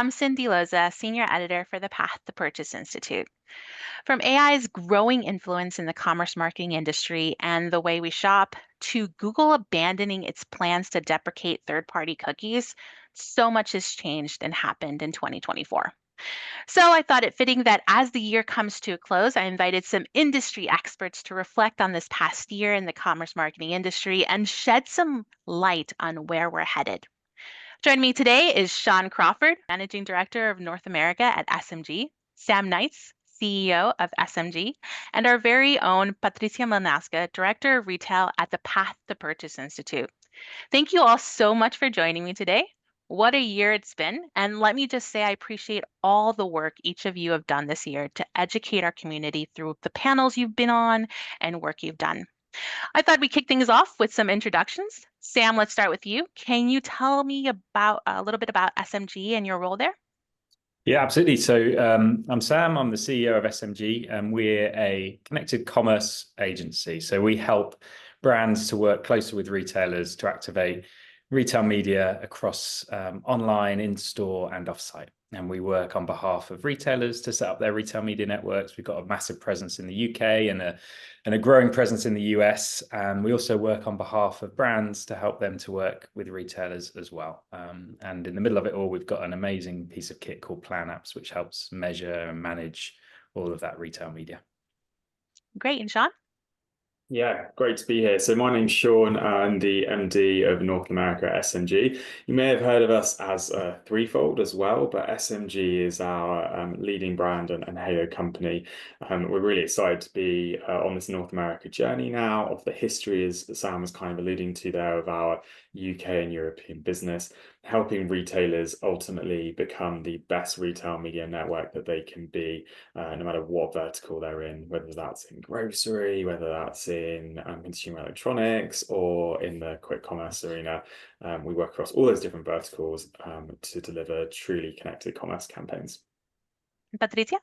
I'm Cindy Loza, Senior Editor for the Path to Purchase Institute. From AI's growing influence in the commerce marketing industry and the way we shop, to Google abandoning its plans to deprecate third-party cookies, so much has changed and happened in 2024. So I thought it fitting that as the year comes to a close, I invited some industry experts to reflect on this past year in the commerce marketing industry and shed some light on where we're headed. Joining me today is Sean Crawford, Managing Director of North America at SMG, Sam Knights, CEO of SMG, and our very own Patricia Manasca, Director of Retail at the Path to Purchase Institute. Thank you all so much for joining me today. What a year it's been. And let me just say, I appreciate all the work each of you have done this year to educate our community through the panels you've been on and work you've done. I thought we'd kick things off with some introductions. Sam, let's start with you. Can you tell me about a little bit about SMG and your role there? Yeah, absolutely. So I'm Sam. I'm the CEO of SMG, and we're a connected commerce agency. So we help brands to work closer with retailers to activate retail media across online, in-store, and off-site. And we work on behalf of retailers to set up their retail media networks. We've got a massive presence in the UK and a growing presence in the US. And we also work on behalf of brands to help them to work with retailers as well. And in the middle of it all, we've got an amazing piece of kit called Plan Apps, which helps measure and manage all of that retail media. Great. And Sean? Yeah, great to be here. So my name's Sean. I'm the MD of North America at SMG. You may have heard of us as Threefold as well, but SMG is our leading brand and halo company. We're really excited to be on this North America journey now of the history, as Sam was kind of alluding to there, of our UK and European business, helping retailers ultimately become the best retail media network that they can be, no matter what vertical they're in, whether that's in grocery, whether that's in consumer electronics, or in the quick commerce arena. We work across all those different verticals to deliver truly connected commerce campaigns. Patricia?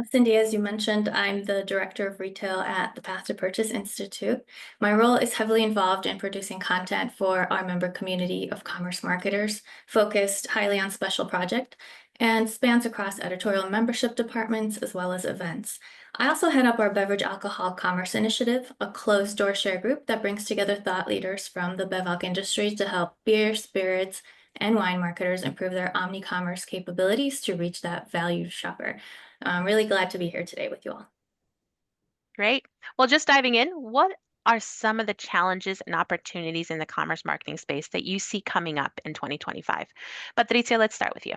Cindy, as you mentioned, I'm the Director of Retail at the Path to Purchase Institute. My role is heavily involved in producing content for our member community of commerce marketers, focused highly on special project, and spans across editorial membership departments as well as events. I also head up our Beverage Alcohol Commerce Initiative, a closed-door share group that brings together thought leaders from the bev-alc industry to help beer, spirits, and wine marketers improve their omni-commerce capabilities to reach that valued shopper. I'm really glad to be here today with you all. Great. Well, just diving in, what are some of the challenges and opportunities in the commerce marketing space that you see coming up in 2025? Patricia, let's start with you.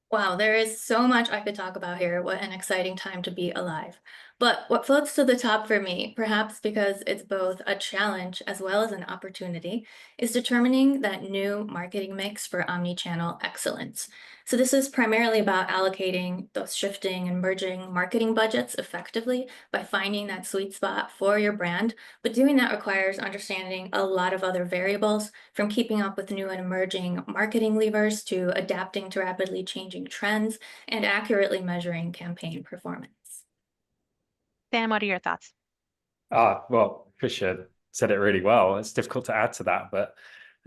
Wow, there is so much I could talk about here. What an exciting time to be alive. But what floats to the top for me, perhaps because it's both a challenge as well as an opportunity, is determining that new marketing mix for omni-channel excellence. So this is primarily about allocating those shifting and merging marketing budgets effectively by finding that sweet spot for your brand. But doing that requires understanding a lot of other variables, from keeping up with new and emerging marketing levers to adapting to rapidly changing trends and accurately measuring campaign performance. Sam, what are your thoughts? Well, Tricia said it really well. It's difficult to add to that, but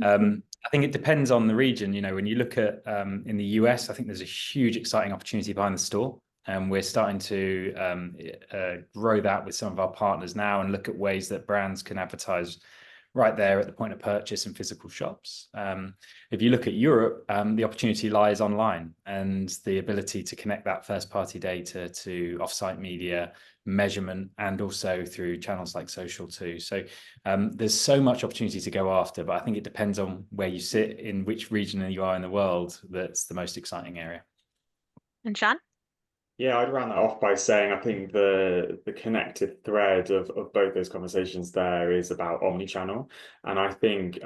I think it depends on the region. You know, when you look at in the US, I think there's a huge, exciting opportunity behind the store. And we're starting to grow that with some of our partners now and look at ways that brands can advertise right there at the point of purchase in physical shops. If you look at Europe, the opportunity lies online and the ability to connect that first-party data to off-site media measurement and also through channels like social too. So there's so much opportunity to go after, but I think it depends on where you sit, in which region you are in the world, that's the most exciting area. And Sean? Yeah, I'd round that off by saying I think the connected thread of both those conversations there is about omnichannel. And I think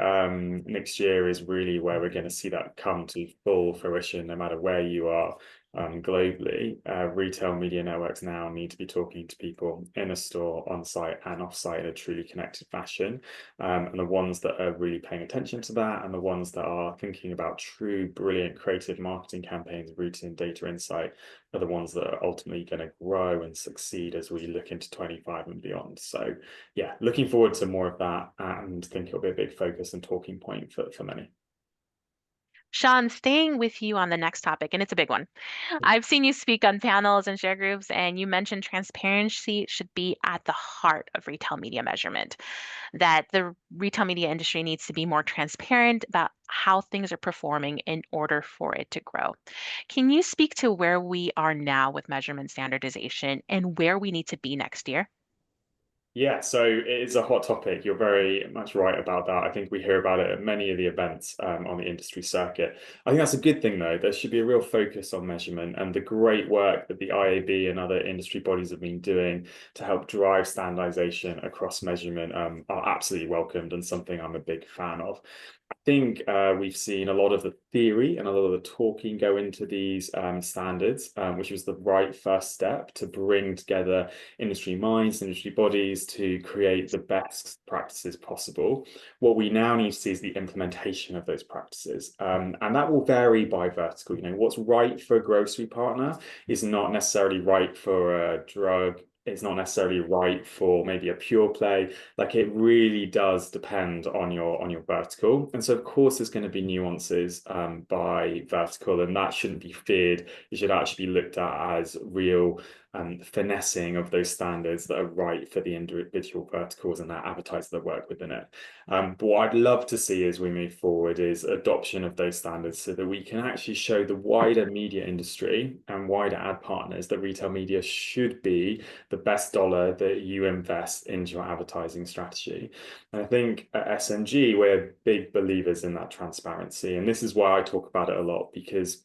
next year is really where we're going to see that come to full fruition, no matter where you are globally. Retail media networks now need to be talking to people in a store, on site and off site in a truly connected fashion. And the ones that are really paying attention to that and the ones that are thinking about true, brilliant, creative marketing campaigns rooted in data insight are the ones that are ultimately going to grow and succeed as we look into 25 and beyond. So yeah, looking forward to more of that, and think it'll be a big focus and talking point for many. Sean, staying with you on the next topic, and it's a big one. I've seen you speak on panels and share groups, and you mentioned transparency should be at the heart of retail media measurement, that the retail media industry needs to be more transparent about how things are performing in order for it to grow. Can you speak to where we are now with measurement standardization and where we need to be next year? Yeah, so it is a hot topic. You're very much right about that. I think we hear about it at many of the events on the industry circuit. I think that's a good thing, though. There should be a real focus on measurement, and the great work that the IAB and other industry bodies have been doing to help drive standardization across measurement are absolutely welcomed and something I'm a big fan of. I think we've seen a lot of the theory and a lot of the talking go into these standards, which was the right first step to bring together industry minds, industry bodies to create the best practices possible. What we now need to see is the implementation of those practices. And that will vary by vertical. You know, what's right for a grocery partner is not necessarily right for a drug. It's not necessarily right for maybe a pure play. Like, it really does depend on your vertical. And so of course there's going to be nuances by vertical, and that shouldn't be feared. It should actually be looked at as real finessing of those standards that are right for the individual verticals and that advertiser that work within it. But what I'd love to see as we move forward is adoption of those standards so that we can actually show the wider media industry and wider ad partners that retail media should be the best dollar that you invest into your advertising strategy. And I think at SMG, we're big believers in that transparency. And this is why I talk about it a lot, because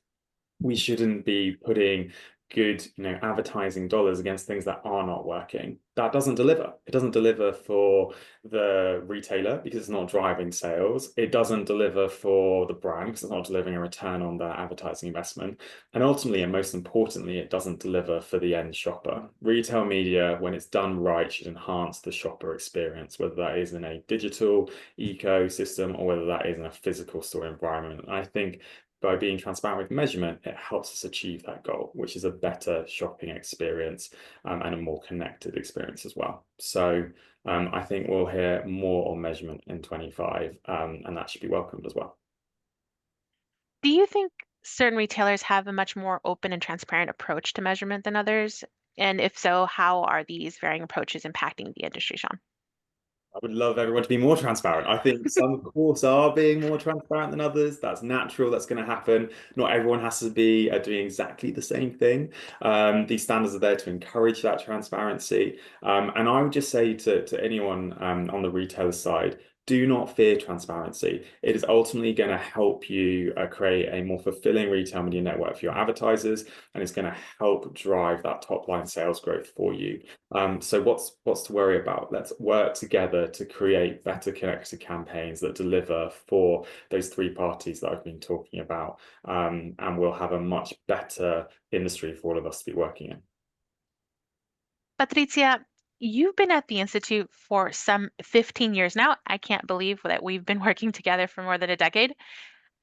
we shouldn't be putting good, advertising dollars against things that are not working. That doesn't deliver. It doesn't deliver for the retailer because it's not driving sales. It doesn't deliver for the brand because it's not delivering a return on their advertising investment. And ultimately, and most importantly, it doesn't deliver for the end shopper. Retail media, when it's done right, should enhance the shopper experience, whether that is in a digital ecosystem or whether that is in a physical store environment. And I think by being transparent with measurement, it helps us achieve that goal, which is a better shopping experience and a more connected experience as well. So I think we'll hear more on measurement in 25, and that should be welcomed as well. Do you think certain retailers have a much more open and transparent approach to measurement than others? And if so, how are these varying approaches impacting the industry, Sean? I would love everyone to be more transparent. I think some, of course, are being more transparent than others. That's natural. That's going to happen. Not everyone has to be doing exactly the same thing. These standards are there to encourage that transparency. And I would just say to anyone on the retailer side, do not fear transparency. It is ultimately going to help you create a more fulfilling retail media network for your advertisers, and it's going to help drive that top line sales growth for you. So what's to worry about? Let's work together to create better connected campaigns that deliver for those three parties that I've been talking about, and we'll have a much better industry for all of us to be working in. Patricia, you've been at the Institute for some 15 years now. I can't believe that we've been working together for more than a decade.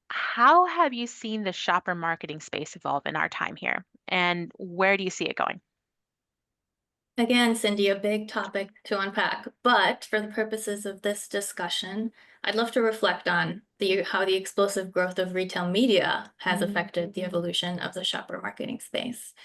How have you seen the shopper marketing space evolve in our time here? And where do you see it going? Again, Cindy, a big topic to unpack, but for the purposes of this discussion, I'd love to reflect on how the explosive growth of retail media has affected the evolution of the shopper marketing space.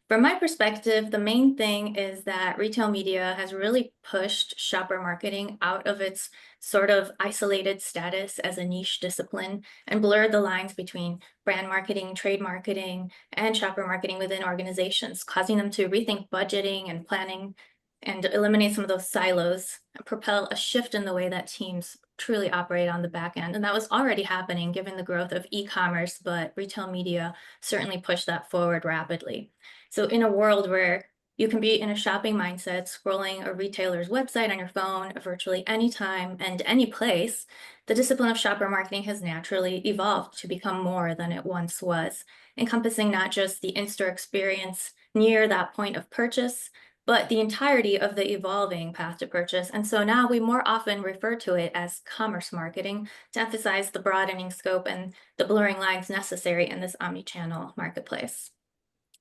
From my perspective, the main thing is that retail media has really pushed shopper marketing out of its sort of isolated status as a niche discipline and blurred the lines between brand marketing, trade marketing, and shopper marketing within organizations, causing them to rethink budgeting and planning and eliminate some of those silos and propel a shift in the way that teams truly operate on the back end. And that was already happening given the growth of e-commerce, but retail media certainly pushed that forward rapidly. So in a world where you can be in a shopping mindset, scrolling a retailer's website on your phone virtually anytime and any place, the discipline of shopper marketing has naturally evolved to become more than it once was, encompassing not just the in-store experience near that point of purchase, but the entirety of the evolving path to purchase. And so now we more often refer to it as commerce marketing to emphasize the broadening scope and the blurring lines necessary in this omnichannel marketplace.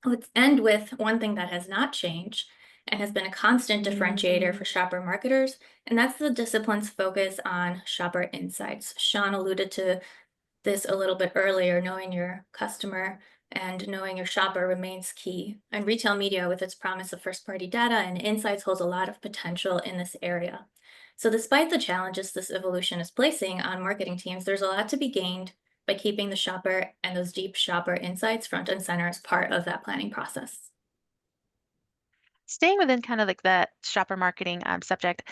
Let's end with one thing that has not changed and has been a constant differentiator for shopper marketers, and that's the discipline's focus on shopper insights. Sean alluded to this a little bit earlier, knowing your customer and knowing your shopper remains key. And retail media, with its promise of first-party data and insights, holds a lot of potential in this area. So despite the challenges this evolution is placing on marketing teams, there's a lot to be gained by keeping the shopper and those deep shopper insights front and center as part of that planning process. Staying within kind of like the shopper marketing subject,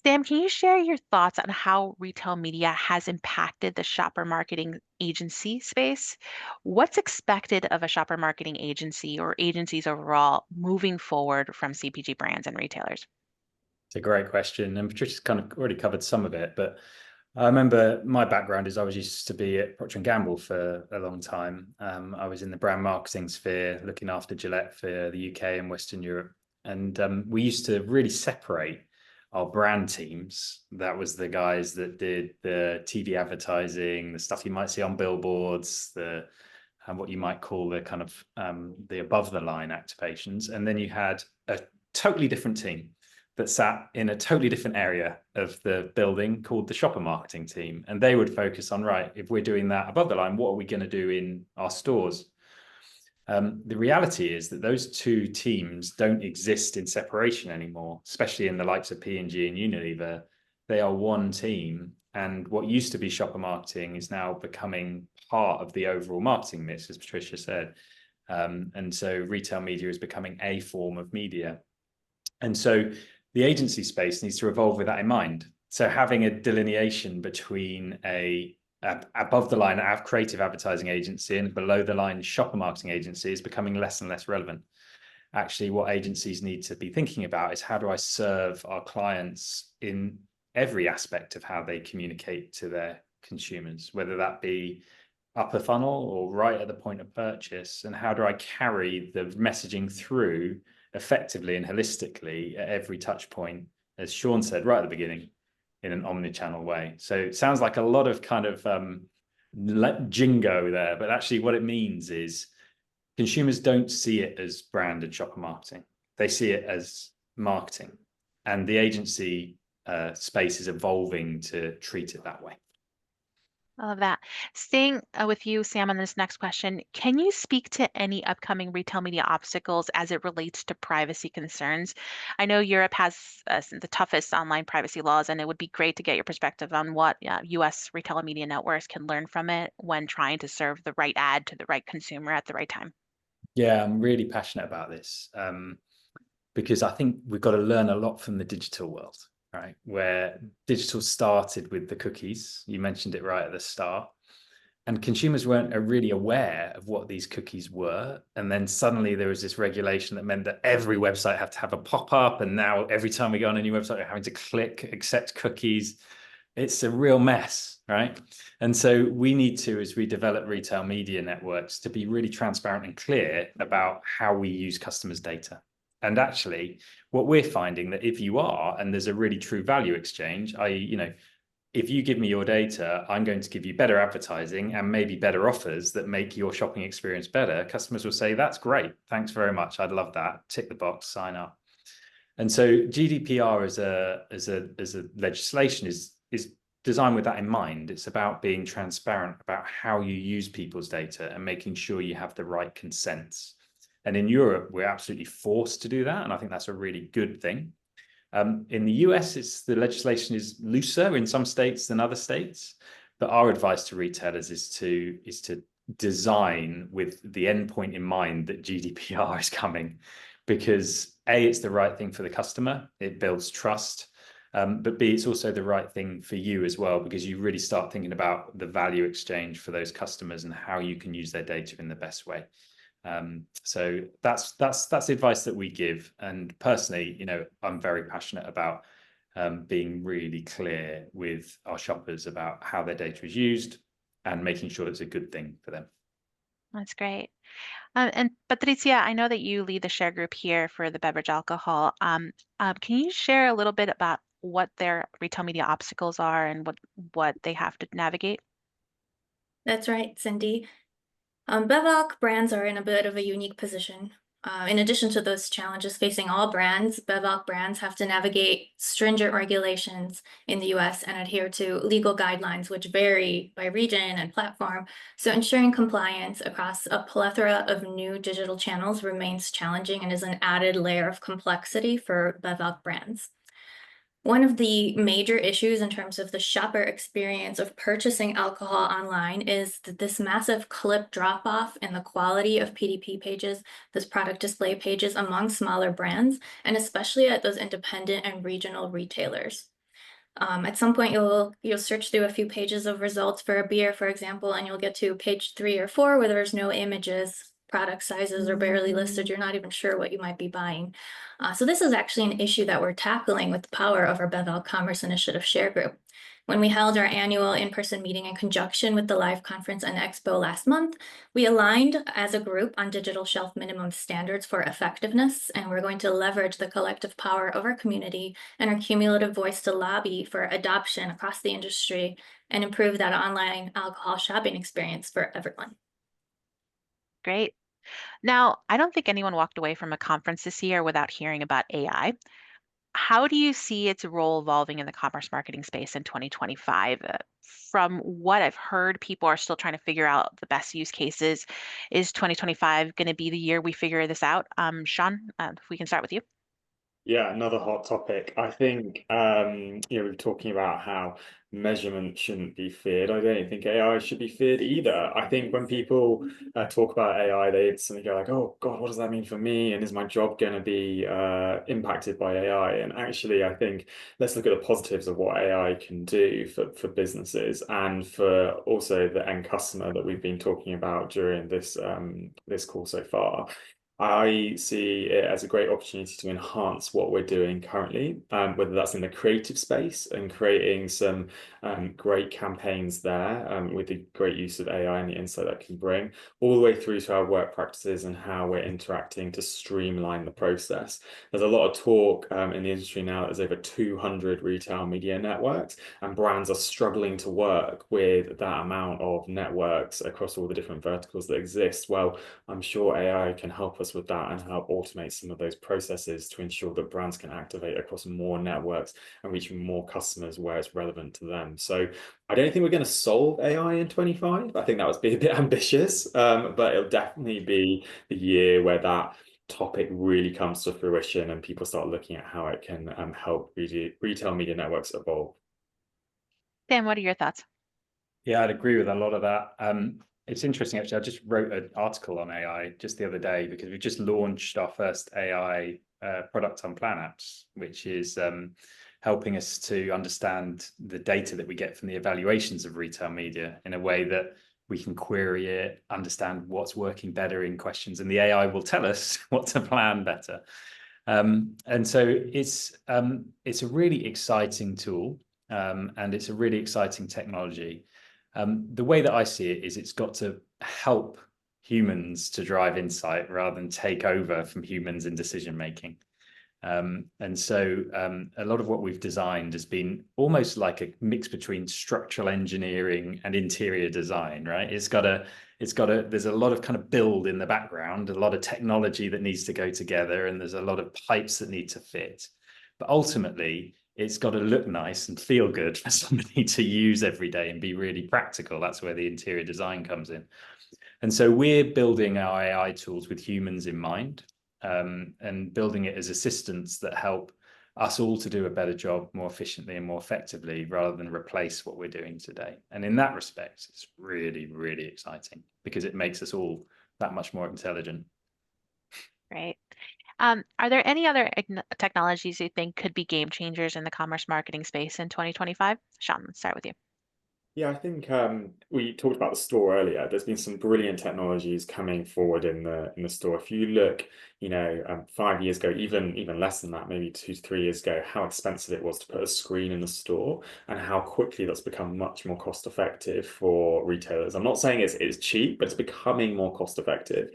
Sam, can you share your thoughts on how retail media has impacted the shopper marketing agency space? What's expected of a shopper marketing agency or agencies overall moving forward from CPG brands and retailers? It's a great question, and Patricia's kind of already covered some of it, but I remember my background is I was used to be at Procter & Gamble for a long time. I was in the brand marketing sphere, looking after Gillette for the UK and Western Europe. And we used to really separate our brand teams. That was the guys that did the TV advertising, the stuff you might see on billboards, the what you might call the kind of the above the line activations. And then you had a totally different team that sat in a totally different area of the building called the shopper marketing team. And they would focus on, right, if we're doing that above the line, what are we going to do in our stores? The reality is that those two teams don't exist in separation anymore, especially in the likes of P&G and Unilever. They are one team. And what used to be shopper marketing is now becoming part of the overall marketing mix, as Patricia said. And so retail media is becoming a form of media. And so the agency space needs to evolve with that in mind. So having a delineation between a above the line creative advertising agency and below the line shopper marketing agency is becoming less and less relevant. Actually, what agencies need to be thinking about is, how do I serve our clients in every aspect of how they communicate to their consumers, whether that be upper funnel or right at the point of purchase, and how do I carry the messaging through effectively and holistically at every touch point, as Sean said right at the beginning, in an omni-channel way. So it sounds like a lot of kind of jingo there, but actually what it means is consumers don't see it as brand and shopper marketing. They see it as marketing, and the agency space is evolving to treat it that way. I love that. Staying with you, Sam, on this next question, can you speak to any upcoming retail media obstacles as it relates to privacy concerns? I know Europe has the toughest online privacy laws, and it would be great to get your perspective on what US retail media networks can learn from it when trying to serve the right ad to the right consumer at the right time. Yeah, I'm really passionate about this because I think we've got to learn a lot from the digital world. Right, where digital started with the cookies. You mentioned it right at the start. And consumers weren't really aware of what these cookies were. And then suddenly there was this regulation that meant that every website had to have a pop-up. And now every time we go on a new website, we're having to click accept cookies. It's a real mess, right? And so we need to, as we develop retail media networks, to be really transparent and clear about how we use customers' data. And actually, what we're finding that if you are, and there's a really true value exchange, i.e., if you give me your data, I'm going to give you better advertising and maybe better offers that make your shopping experience better. Customers will say, that's great. Thanks very much. I'd love that. Tick the box, sign up. And so GDPR as a legislation is designed with that in mind. It's about being transparent about how you use people's data and making sure you have the right consents. And in Europe, we're absolutely forced to do that. And I think that's a really good thing. In the US, the legislation is looser in some states than other states. But our advice to retailers is to design with the endpoint in mind that GDPR is coming, because A, it's the right thing for the customer. It builds trust. But B, it's also the right thing for you as well, because you really start thinking about the value exchange for those customers and how you can use their data in the best way. So that's the advice that we give. And personally, I'm very passionate about being really clear with our shoppers about how their data is used and making sure it's a good thing for them. That's great. And Patricia, I know that you lead the share group here for the beverage alcohol. Can you share a little bit about what their retail media obstacles are and what they have to navigate? That's right, Cindy. BevAlc brands are in a bit of a unique position. In addition to those challenges facing all brands, BevAlc brands have to navigate stringent regulations in the US and adhere to legal guidelines, which vary by region and platform. So ensuring compliance across a plethora of new digital channels remains challenging and is an added layer of complexity for BevAlc brands. One of the major issues in terms of the shopper experience of purchasing alcohol online is that this massive clip drop off in the quality of PDP pages, this product display pages among smaller brands, and especially at those independent and regional retailers. At some point, you'll search through a few pages of results for a beer, for example, and you'll get to page 3 or 4 where there's no images, product sizes are barely listed. You're not even sure what you might be buying. So this is actually an issue that we're tackling with the power of our BevAlc Commerce Initiative Share Group. When we held our annual in-person meeting in conjunction with the Live Conference and Expo last month, we aligned as a group on digital shelf minimum standards for effectiveness, and we're going to leverage the collective power of our community and our cumulative voice to lobby for adoption across the industry and improve that online alcohol shopping experience for everyone. Great. Now, I don't think anyone walked away from a conference this year without hearing about AI. How do you see its role evolving in the commerce marketing space in 2025? From what I've heard, people are still trying to figure out the best use cases. Is 2025 going to be the year we figure this out? Sean, if we can start with you. Yeah, another hot topic. I think we were talking about how measurement shouldn't be feared. I don't think AI should be feared either. I think when people talk about AI, they instantly go like, "Oh God, what does that mean for me? And is my job going to be impacted by AI?" And actually, I think let's look at the positives of what AI can do for businesses and for also the end customer that we've been talking about during this call so far. I see it as a great opportunity to enhance what we're doing currently, whether that's in the creative space and creating some great campaigns there with the great use of AI and the insight that can bring, all the way through to our work practices and how we're interacting to streamline the process. There's a lot of talk in the industry now that there's over 200 retail media networks, and brands are struggling to work with that amount of networks across all the different verticals that exist. Well, I'm sure AI can help us with that and help automate some of those processes to ensure that brands can activate across more networks and reach more customers where it's relevant to them. So I don't think we're going to solve AI in 25. I think that would be a bit ambitious, but it'll definitely be the year where that topic really comes to fruition and people start looking at how it can help retail media networks evolve. Dan, what are your thoughts? Yeah, I'd agree with a lot of that. It's interesting, actually. I just wrote an article on AI just the other day because we just launched our first AI product on Planapps, which is helping us to understand the data that we get from the evaluations of retail media in a way that we can query it, understand what's working better in questions, and the AI will tell us what to plan better. And so it's a really exciting tool, and it's a really exciting technology. The way that I see it is it's got to help humans to drive insight rather than take over from humans in decision making. And so a lot of what we've designed has been almost like a mix between structural engineering and interior design, right? There's a lot of kind of build in the background, a lot of technology that needs to go together, and there's a lot of pipes that need to fit. But ultimately, it's got to look nice and feel good for somebody to use every day and be really practical. That's where the interior design comes in. And so we're building our AI tools with humans in mind, and building it as assistants that help us all to do a better job more efficiently and more effectively rather than replace what we're doing today. And in that respect, it's really, really exciting because it makes us all that much more intelligent. Great. Are there any other technologies you think could be game changers in the commerce marketing space in 2025? Sean, let's start with you. Yeah, I think we talked about the store earlier. There's been some brilliant technologies coming forward in the store. If you look, 5 years ago, even less than that, maybe 2 to 3 years ago, how expensive it was to put a screen in the store, and how quickly that's become much more cost effective for retailers. I'm not saying it's cheap, but it's becoming more cost effective.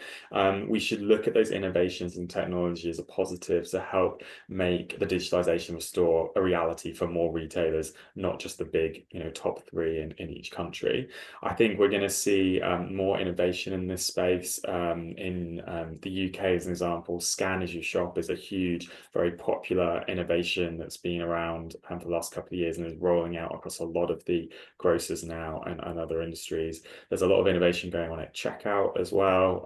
We should look at those innovations and technology as a positive to help make the digitalization of store a reality for more retailers, not just the big, top 3 in in each country. I think we're going to see more innovation in this space. In the UK, as an example, scan as you shop is a huge, very popular innovation that's been around for the last couple of years and is rolling out across a lot of the grocers now and other industries. There's a lot of innovation going on at checkout as well,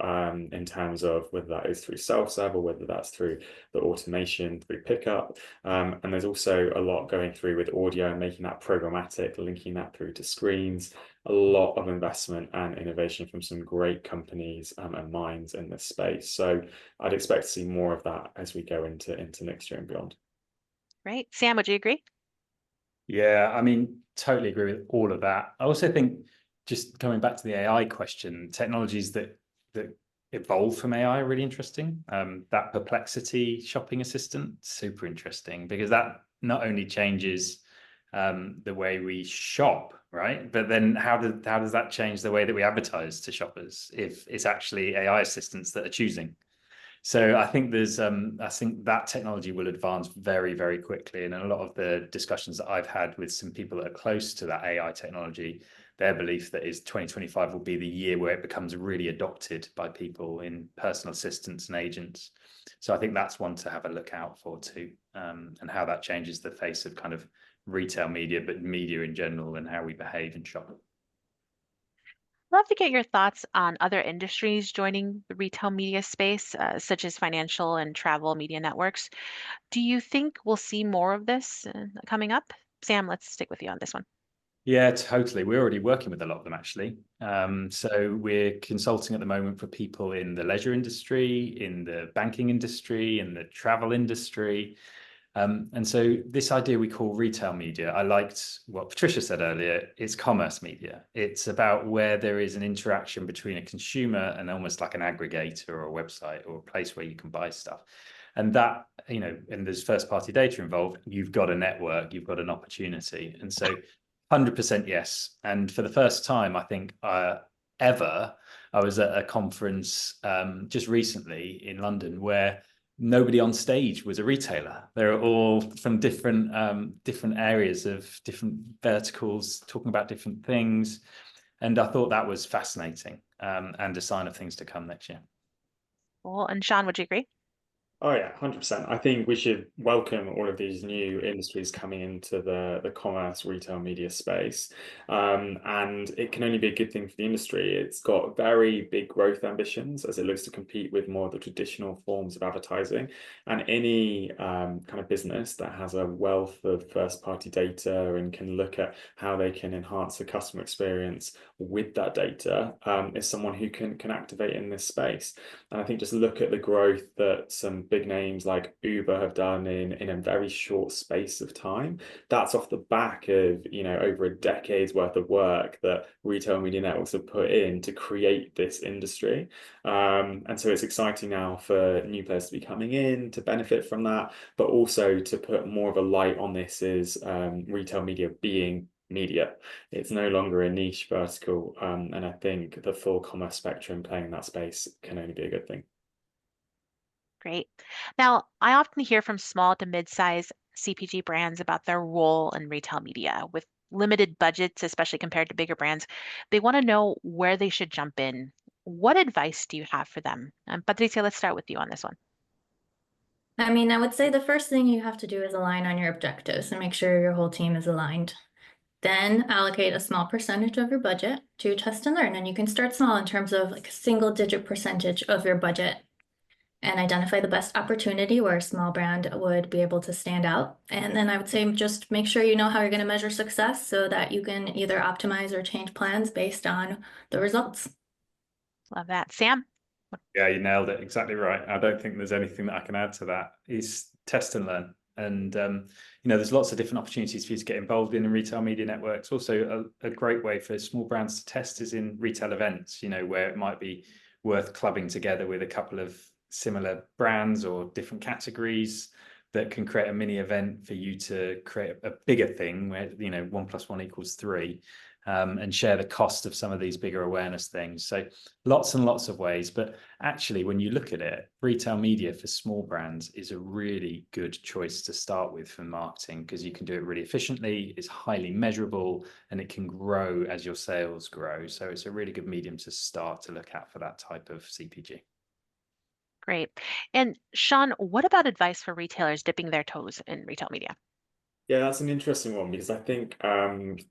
in terms of whether that is through self-serve or whether that's through the automation through pickup. And there's also a lot going through with audio and making that programmatic, linking that through to screens. A lot of investment and innovation from some great companies and minds in this space. So I'd expect to see more of that as we go into next year and beyond. Right. Sam, would you agree? Yeah, I mean, totally agree with all of that. I also think, just coming back to the AI question, technologies that evolve from AI are really interesting. That Perplexity shopping assistant, super interesting, because that not only changes the way we shop, right? But then how does that change the way that we advertise to shoppers if it's actually AI assistants that are choosing? So I think I think that technology will advance very, very quickly. And in a lot of the discussions that I've had with some people that are close to that AI technology, their belief that is 2025 will be the year where it becomes really adopted by people in personal assistants and agents. So I think that's one to have a look out for too, and how that changes the face of kind of retail media, but media in general, and how we behave and shop. Love to get your thoughts on other industries joining the retail media space, such as financial and travel media networks. Do you think we'll see more of this coming up? Sam, let's stick with you on this one. Yeah, totally. We're already working with a lot of them, actually. So we're consulting at the moment for people in the leisure industry, in the banking industry, in the travel industry. And so this idea we call retail media, I liked what Patricia said earlier, it's commerce media. It's about where there is an interaction between a consumer and almost like an aggregator or a website or a place where you can buy stuff. And that, and there's first party data involved, you've got a network, you've got an opportunity. And so 100% yes. And for the first time, I think ever, I was at a conference just recently in London where nobody on stage was a retailer. They're all from different areas of different verticals, talking about different things. And I thought that was fascinating, and a sign of things to come next year. Well, and Sean, would you agree? Oh yeah, 100%. I think we should welcome all of these new industries coming into the commerce retail media space. And it can only be a good thing for the industry. It's got very big growth ambitions as it looks to compete with more of the traditional forms of advertising. And any kind of business that has a wealth of first-party data and can look at how they can enhance the customer experience with that data is someone who can activate in this space. And I think just look at the growth that some big names like Uber have done in a very short space of time. That's off the back of, over a decade's worth of work that retail media networks have put in to create this industry. And so it's exciting now for new players to be coming in to benefit from that, but also to put more of a light on this is retail media being media. It's no longer a niche vertical, and I think the full commerce spectrum playing in that space can only be a good thing. Great. Now, I often hear from small to mid-size CPG brands about their role in retail media. With limited budgets, especially compared to bigger brands, they want to know where they should jump in. What advice do you have for them? Patricia, let's start with you on this one. I mean, I would say the first thing you have to do is align on your objectives and make sure your whole team is aligned. Then allocate a small percentage of your budget to test and learn. And you can start small in terms of like a single-digit percentage of your budget and identify the best opportunity where a small brand would be able to stand out. And then I would say just make sure you know how you're going to measure success so that you can either optimize or change plans based on the results. Love that. Sam? Yeah, you nailed it. Exactly right. I don't think there's anything that I can add to that. Is test and learn. And, there's lots of different opportunities for you to get involved in retail media networks. Also, a great way for small brands to test is in retail events, where it might be worth clubbing together with a couple of similar brands or different categories that can create a mini event for you to create a bigger thing where, 1 + 1 = 3. and share the cost of some of these bigger awareness things. So lots and lots of ways. But actually, when you look at it, retail media for small brands is a really good choice to start with for marketing, because you can do it really efficiently, it's highly measurable, and it can grow as your sales grow. So it's a really good medium to start to look at for that type of CPG. Great. And Sean, what about advice for retailers dipping their toes in retail media? Yeah, that's an interesting one, because I think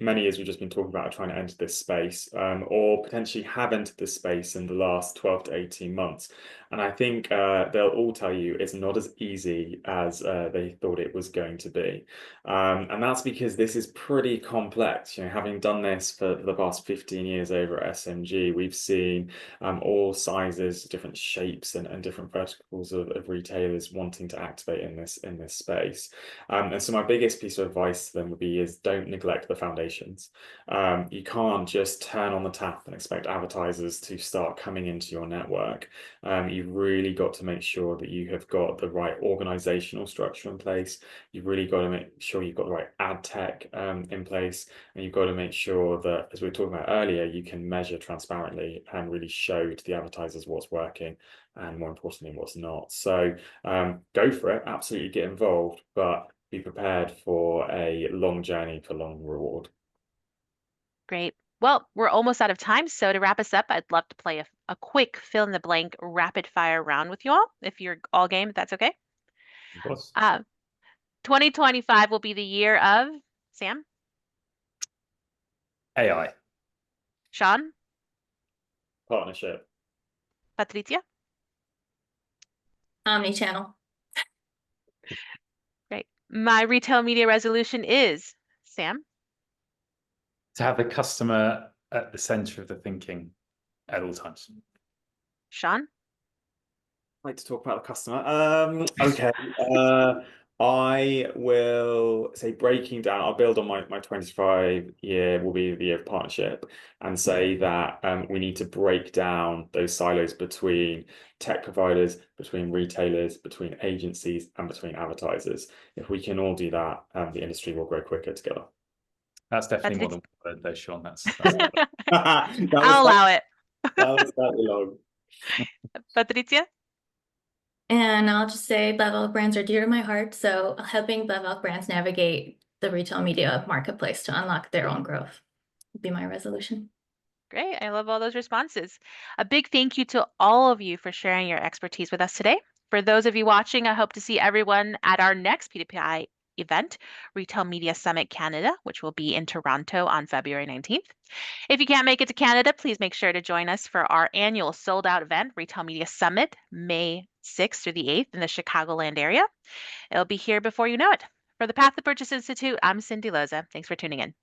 many, as we've just been talking about, are trying to enter this space, or potentially have entered this space in the last 12 to 18 months. And I think they'll all tell you it's not as easy as they thought it was going to be. And that's because this is pretty complex. Having done this for the past 15 years over at SMG, we've seen all sizes, different shapes, and different verticals of retailers wanting to activate in this space. And so my biggest piece of advice to them would be is don't neglect the foundations. You can't just turn on the tap and expect advertisers to start coming into your network. You've really got to make sure that you have got the right organizational structure in place. You've really got to make sure you've got the right ad tech in place, and you've got to make sure that, as we were talking about earlier, you can measure transparently and really show to the advertisers what's working and, more importantly, what's not. So go for it, absolutely get involved, but be prepared for a long journey for long reward. Great. Well, we're almost out of time. So to wrap us up, I'd love to play a quick fill in the blank rapid fire round with you all, if you're all game, if that's okay. Of course. 2025 will be the year of Sam, AI. Sean, Partnership. Patricia. Omnichannel. Great. My retail media resolution is Sam. To have the customer at the center of the thinking at all times. Sean. I like to talk about the customer. Okay. I will say, breaking down, I'll build on my 25 year will be the year of partnership, and say that we need to break down those silos between tech providers, between retailers, between agencies, and between advertisers. If we can all do that, the industry will grow quicker together. That's definitely more Patricia. than one word though, Sean. That's I'll allow it. That was slightly long. Patricia. And I'll just say BlackVelk brands are dear to my heart, so helping BlackVelk brands navigate the retail media marketplace to unlock their own growth would be my resolution. Great. I love all those responses. A big thank you to all of you for sharing your expertise with us today. For those of you watching, I hope to see everyone at our next P2PI event, Retail Media Summit Canada, which will be in Toronto on February 19th. If you can't make it to Canada, please make sure to join us for our annual sold out event, Retail Media Summit, May 6th through the 8th in the Chicagoland area. It'll be here before you know it. For the Path to Purchase Institute, I'm Cindy Loza. Thanks for tuning in.